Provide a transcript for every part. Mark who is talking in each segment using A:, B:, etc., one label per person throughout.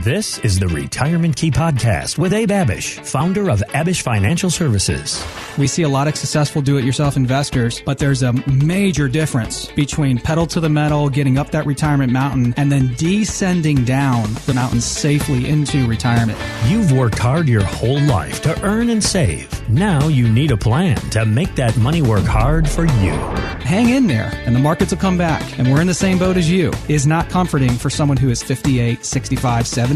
A: This is the Retirement Key Podcast with Abe Abish, founder of Abish Financial Services.
B: We see a lot of successful do-it-yourself investors, but there's a major difference between pedal to the metal, getting up that retirement mountain, and then descending down the mountain safely into retirement.
A: You've worked hard your whole life to earn and save. Now you need a plan to make that money work hard for you.
B: Hang in there, and the markets will come back, and we're in the same boat as you. Is not comforting for someone who is 58, 65, 72,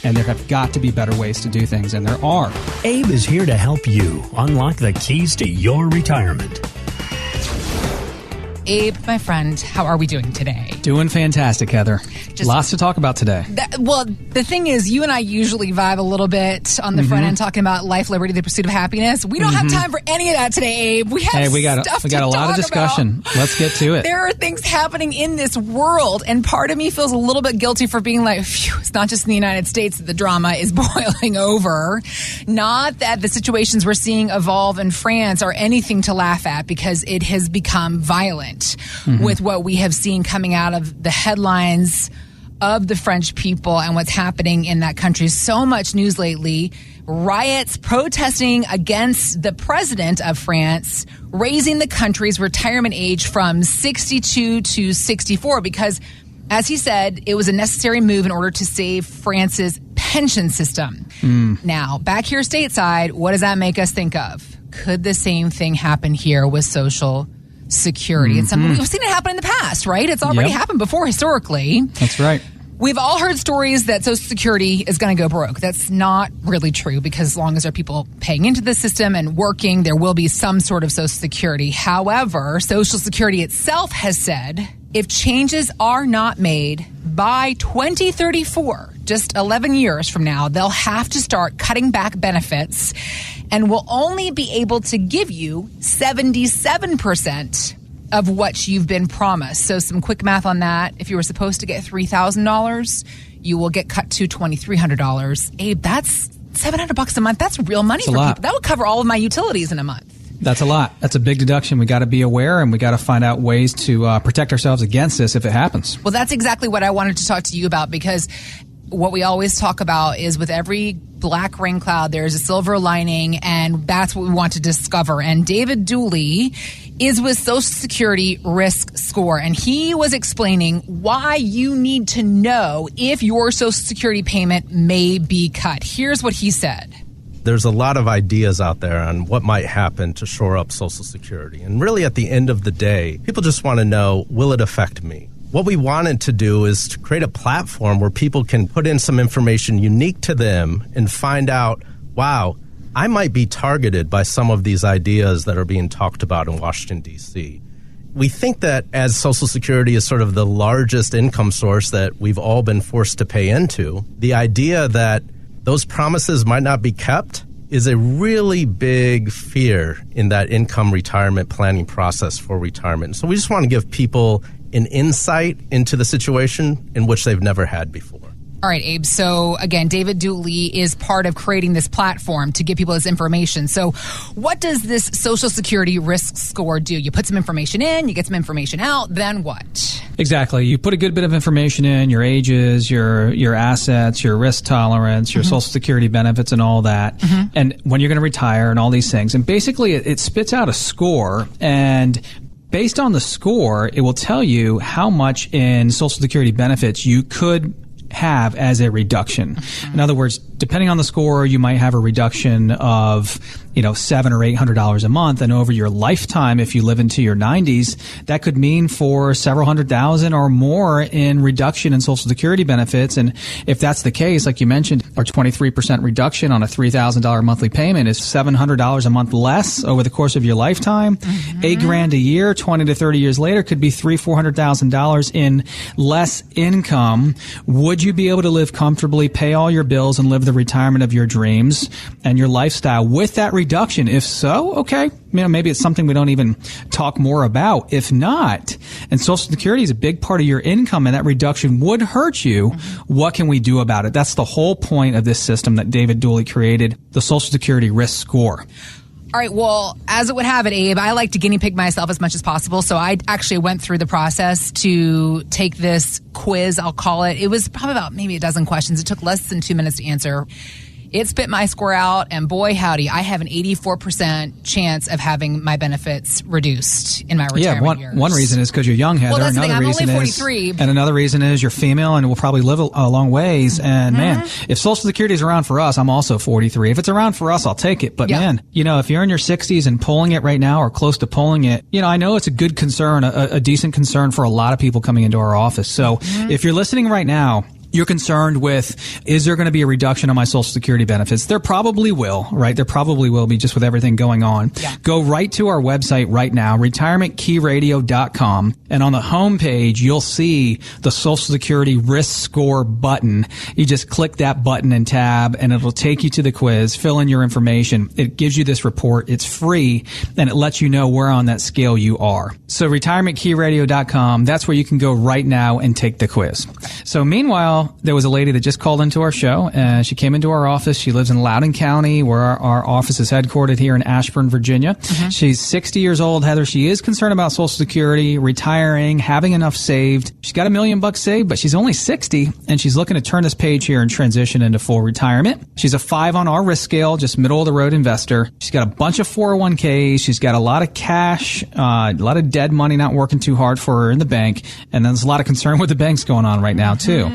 B: and there have got to be better ways to do things, and there are.
A: Abe is here to help you unlock the keys to your retirement.
C: Abe, my friend, how are we doing today?
B: Doing fantastic, Heather. Lots to talk about today.
C: The thing is, you and I usually vibe a little bit on the front end talking about life, liberty, the pursuit of happiness. We don't have time for any of that today, Abe. We got a lot of discussion.
B: Let's get to it.
C: There are things happening in this world, and part of me feels a little bit guilty for being like, phew, it's not just in the United States that the drama is boiling over. Not that the situations we're seeing evolve in France are anything to laugh at, because it has become violent. With what we have seen coming out of the headlines of the French people and what's happening in that country. So much news lately. Riots protesting against the president of France, raising the country's retirement age from 62 to 64 because, as he said, it was a necessary move in order to save France's pension system. Now, back here stateside, what does that make us think of? Could the same thing happen here with Social Security? It's something we've seen it happen in the past, right? It's already happened before historically.
B: That's right.
C: We've all heard stories that Social Security is going to go broke. That's not really true, because as long as there are people paying into the system and working, there will be some sort of Social Security. However, Social Security itself has said if changes are not made by 2034, just 11 years from now, they'll have to start cutting back benefits and will only be able to give you 77% of what you've been promised. So some quick math on that. If you were supposed to get $3,000, you will get cut to $2,300. Abe, that's $700 a month. That's real money for people. That would cover all of my utilities in a month.
B: That's a lot. That's a big deduction. We got to be aware, and we got to find out ways to protect ourselves against this if it happens.
C: Well, that's exactly what I wanted to talk to you about, because what we always talk about is with every black rain cloud, there's a silver lining, and that's what we want to discover. And David Dooley is with Social Security Risk Score, and he was explaining why you need to know if your Social Security payment may be cut. Here's what he said.
D: There's a lot of ideas out there on what might happen to shore up Social Security. And really, at the end of the day, people just want to know, will it affect me? What we wanted to do is to create a platform where people can put in some information unique to them and find out, wow, I might be targeted by some of these ideas that are being talked about in Washington, D.C. We think that as Social Security is sort of the largest income source that we've all been forced to pay into, the idea that those promises might not be kept is a really big fear in that income retirement planning process for retirement. So we just want to give people an insight into the situation in which they've never had before.
C: All right, Abe. So again, David Dooley is part of creating this platform to give people this information. So what does this Social Security Risk Score do? You put some information in, you get some information out, then what?
B: Exactly. You put a good bit of information in, your ages, your assets, your risk tolerance, your Social Security benefits and all that, and when you're going to retire and all these things. And basically it spits out a score, and based on the score, it will tell you how much in Social Security benefits you could have as a reduction. In other words, depending on the score, you might have a reduction of, $700 or $800 a month. And over your lifetime, if you live into your 90s, that could mean for several $100,000 or more in reduction in Social Security benefits. And if that's the case, like you mentioned, our 23% reduction on a $3,000 monthly payment is $700 a month less over the course of your lifetime. $8,000 a year, 20 to 30 years later, could be $400,000 in less income. Would you be able to live comfortably, pay all your bills, and live the retirement of your dreams and your lifestyle with that reduction? If so, okay, maybe it's something we don't even talk more about. If not, and Social Security is a big part of your income and that reduction would hurt you, what can we do about it? That's the whole point of this system that David Dooley created, the Social Security Risk Score.
C: All right. Well, as it would have it, Abe, I like to guinea pig myself as much as possible. So I actually went through the process to take this quiz, I'll call it. It was probably about maybe a dozen questions. It took less than 2 minutes to answer. It spit my score out, and boy, howdy, I have an 84% chance of having my benefits reduced in my retirement years.
B: One reason is because you're young, Heather.
C: Well, that's the thing. I'm only 43.
B: And another reason is you're female and will probably live a long ways. And man, if Social Security is around for us, I'm also 43. If it's around for us, I'll take it. But man, if you're in your 60s and pulling it right now or close to pulling it, I know it's a good concern, a decent concern for a lot of people coming into our office. So if you're listening right now, you're concerned with, is there going to be a reduction on my Social Security benefits? There probably will, right? There probably will be, just with everything going on. Yeah. Go right to our website right now, retirementkeyradio.com. And on the home page, you'll see the Social Security risk score button. You just click that button and tab, and it'll take you to the quiz, fill in your information. It gives you this report. It's free, and it lets you know where on that scale you are. So retirementkeyradio.com, that's where you can go right now and take the quiz. So meanwhile, there was a lady that just called into our show, and she came into our office. She lives in Loudoun County, where our office is headquartered here in Ashburn, Virginia. She's 60 years old, Heather. She is concerned about Social Security, retiring, having enough saved. She's got $1 million saved, but she's only 60, and she's looking to turn this page here and transition into full retirement. She's a 5 on our risk scale, just middle-of-the-road investor. She's got a bunch of 401ks. She's got a lot of cash, a lot of dead money not working too hard for her in the bank, and there's a lot of concern with the banks going on right now, too.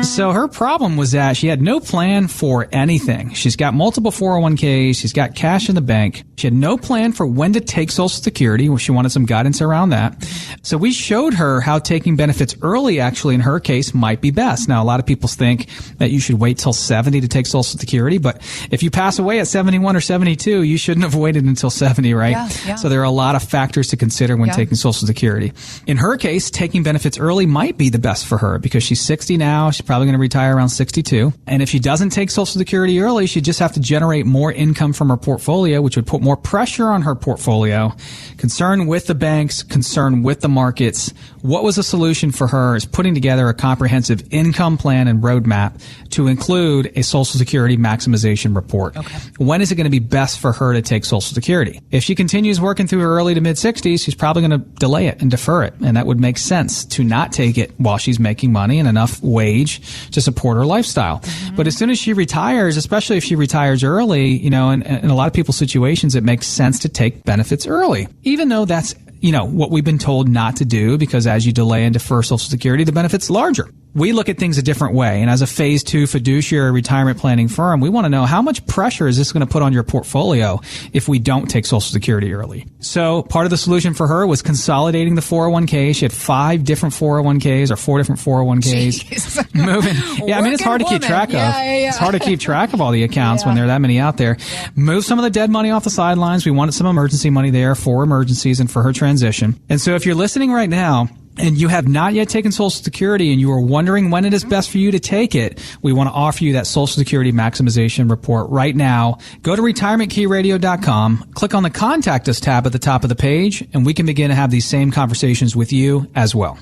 B: So her problem was that she had no plan for anything. She's got multiple 401ks. She's got cash in the bank. She had no plan for when to take Social Security. She wanted some guidance around that. So we showed her how taking benefits early, actually, in her case, might be best. Now, a lot of people think that you should wait till 70 to take Social Security, but if you pass away at 71 or 72, you shouldn't have waited until 70, right? Yeah. So there are a lot of factors to consider when taking Social Security. In her case, taking benefits early might be the best for her because she's 60 now. She's probably going to retire around 62. And if she doesn't take Social Security early, she'd just have to generate more income from her portfolio, which would put more pressure on her portfolio. Concern with the banks, concern with the markets. What was the solution for her is putting together a comprehensive income plan and roadmap to include a Social Security maximization report. Okay. When is it going to be best for her to take Social Security? If she continues working through her early to mid 60s, she's probably going to delay it and defer it. And that would make sense to not take it while she's making money and enough wage to support her lifestyle. But as soon as she retires, especially if she retires early, in a lot of people's situations, it makes sense to take benefits early, even though that's what we've been told not to do, because as you delay and defer Social Security, the benefit's larger. We look at things a different way. And as a phase 2 fiduciary retirement planning firm, we want to know how much pressure is this going to put on your portfolio if we don't take Social Security early. So part of the solution for her was consolidating the 401k. She had 5 different 401ks or 4 different 401ks.
C: Jeez.
B: Moving. Yeah, I mean, it's hard to keep track of. It's hard to keep track of all the accounts when there are that many out there. Yeah. Move some of the dead money off the sidelines. We wanted some emergency money there for emergencies and for her transition. And so if you're listening right now, and you have not yet taken Social Security and you are wondering when it is best for you to take it, we want to offer you that Social Security maximization report right now. Go to retirementkeyradio.com, click on the Contact Us tab at the top of the page, and we can begin to have these same conversations with you as well.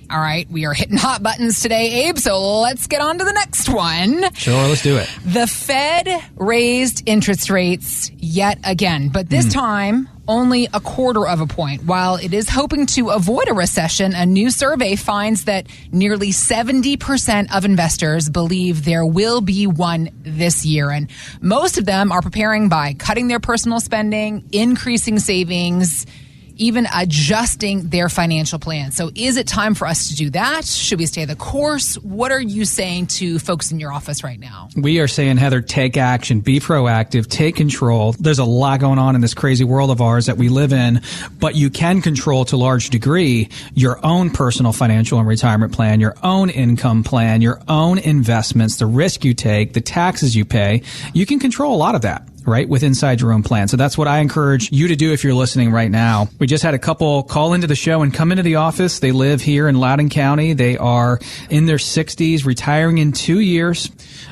C: All right, we are hitting hot buttons today, Abe, so let's get on to the next one.
B: Sure, let's do it.
C: The Fed raised interest rates yet again, but this time only 1/4 of a point. While it is hoping to avoid a recession, a new survey finds that nearly 70% of investors believe there will be one this year. And most of them are preparing by cutting their personal spending, increasing savings, even adjusting their financial plan. So is it time for us to do that? Should we stay the course? What are you saying to folks in your office right now?
B: We are saying, Heather, take action, be proactive, take control. There's a lot going on in this crazy world of ours that we live in, but you can control to a large degree your own personal financial and retirement plan, your own income plan, your own investments, the risk you take, the taxes you pay. You can control a lot of that, right, with inside your own plan. So that's what I encourage you to do if you're listening right now. We just had a couple call into the show and come into the office. They live here in Loudoun County. They are in their 60s, retiring in 2 years,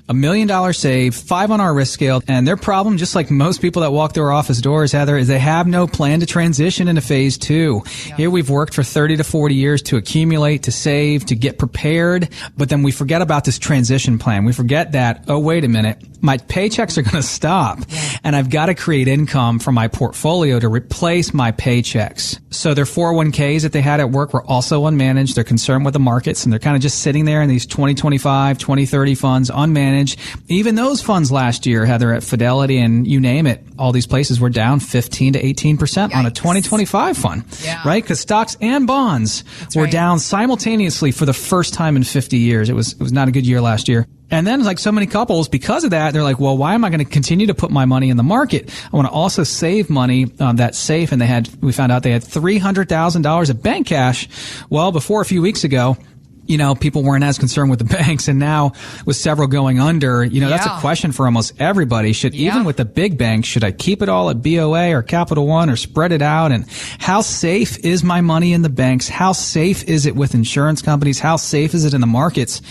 B: $1 million saved, 5 on our risk scale. And their problem, just like most people that walk through our office doors, Heather, is they have no plan to transition into phase 2. Yeah. Here we've worked for 30 to 40 years to accumulate, to save, to get prepared. But then we forget about this transition plan. We forget that, oh, wait a minute, my paychecks are going to stop, and I've got to create income from my portfolio to replace my paychecks. So their 401ks that they had at work were also unmanaged. They're concerned with the markets, and they're kind of just sitting there in these 2025, 2030 funds, unmanaged. Even those funds last year, Heather, at Fidelity and you name it, all these places were down 15 to 18% on a 2025 fund, right? Because stocks and bonds were down simultaneously for the first time in 50 years. It was not a good year last year. And then, like so many couples, because of that, they're like, well, why am I going to continue to put my money in the market? I want to also save money on that safe. And we found out they had $300,000 of bank cash. Well, before a few weeks ago, you know, people weren't as concerned with the banks. And now with several going under, you know, that's a question for almost everybody. Even with the big banks, should I keep it all at BOA or Capital One or spread it out? And how safe is my money in the banks? How safe is it with insurance companies? How safe is it in the markets?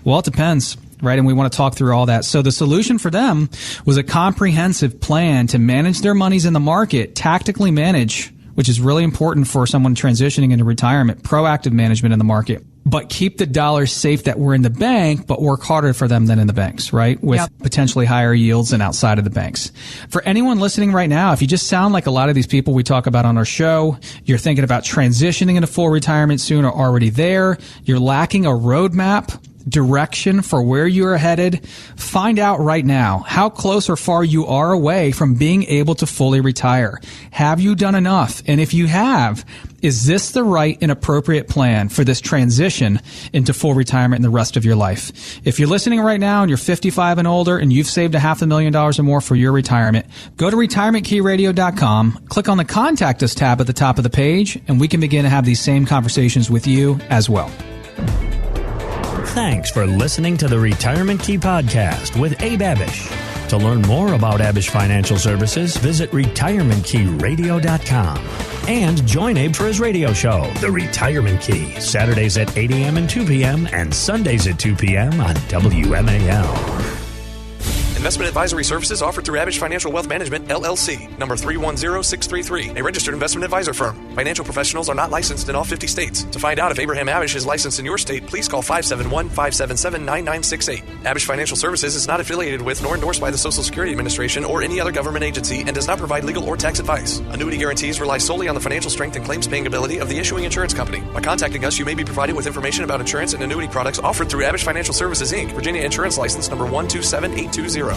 B: Well, it depends. Right. And we want to talk through all that. So the solution for them was a comprehensive plan to manage their monies in the market, tactically manage, which is really important for someone transitioning into retirement, proactive management in the market, but keep the dollars safe that were in the bank, but work harder for them than in the banks, right? With potentially higher yields than outside of the banks. For anyone listening right now, if you just sound like a lot of these people we talk about on our show, you're thinking about transitioning into full retirement soon or already there, you're lacking a roadmap, direction for where you're headed, find out right now how close or far you are away from being able to fully retire. Have you done enough? And if you have, is this the right and appropriate plan for this transition into full retirement in the rest of your life? If you're listening right now and you're 55 and older and you've saved $500,000 or more for your retirement, go to retirementkeyradio.com, click on the Contact Us tab at the top of the page, and we can begin to have these same conversations with you as well.
A: Thanks for listening to the Retirement Key Podcast with Abe Abish. To learn more about Abish Financial Services, visit retirementkeyradio.com and join Abe for his radio show, The Retirement Key, Saturdays at 8 a.m. and 2 p.m. and Sundays at 2 p.m. on WMAL.
E: Investment advisory services offered through Abish Financial Wealth Management, LLC, number 310633, a registered investment advisor firm. Financial professionals are not licensed in all 50 states. To find out if Abraham Abish is licensed in your state, please call 571-577-9968. Abish Financial Services is not affiliated with nor endorsed by the Social Security Administration or any other government agency and does not provide legal or tax advice. Annuity guarantees rely solely on the financial strength and claims-paying ability of the issuing insurance company. By contacting us, you may be provided with information about insurance and annuity products offered through Abish Financial Services, Inc., Virginia Insurance License number 127820.